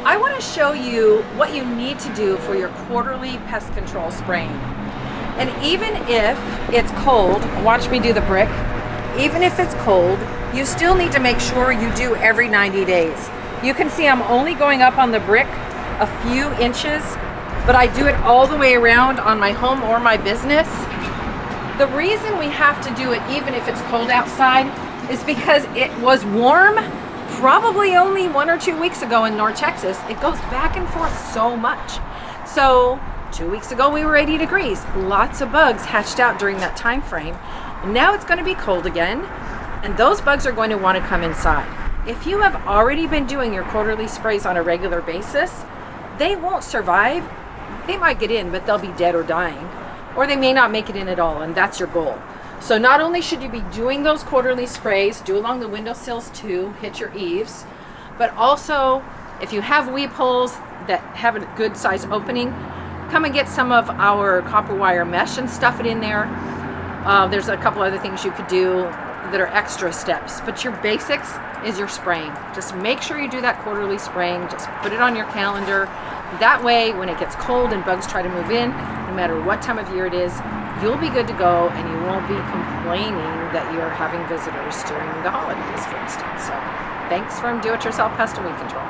I want to show you what you need to do for your quarterly pest control spraying. And even if it's cold, watch me do the brick, even if it's cold, you still need to make sure you do every 90 days. You can see I'm only going up on the brick a few inches, but I do it all the way around on my home or my business. The reason we have to do it even if it's cold outside is because it was warm probably only 1 or 2 weeks ago in North Texas. It goes back and forth so much. So 2 weeks ago we were 80 degrees. Lots of bugs hatched out during that time frame. And now it's going to be cold again, and those bugs are going to want to come inside. If you have already been doing your quarterly sprays on a regular basis, they won't survive. They might get in, but they'll be dead or dying, or they may not make it in at all, and that's your goal. So not only should you be doing those quarterly sprays, do along the windowsills too, hit your eaves, but also if you have weep holes that have a good size opening, come and get some of our copper wire mesh and stuff it in there. There's a couple other things you could do that are extra steps, but your basics is your spraying. Just make sure you do that quarterly spraying. Just put it on your calendar. That way, when it gets cold and bugs try to move in, no matter what time of year it is, you'll be good to go, and you won't be complaining that you're having visitors during the holidays, for instance. So thanks from Do It Yourself Pest and Weed Control.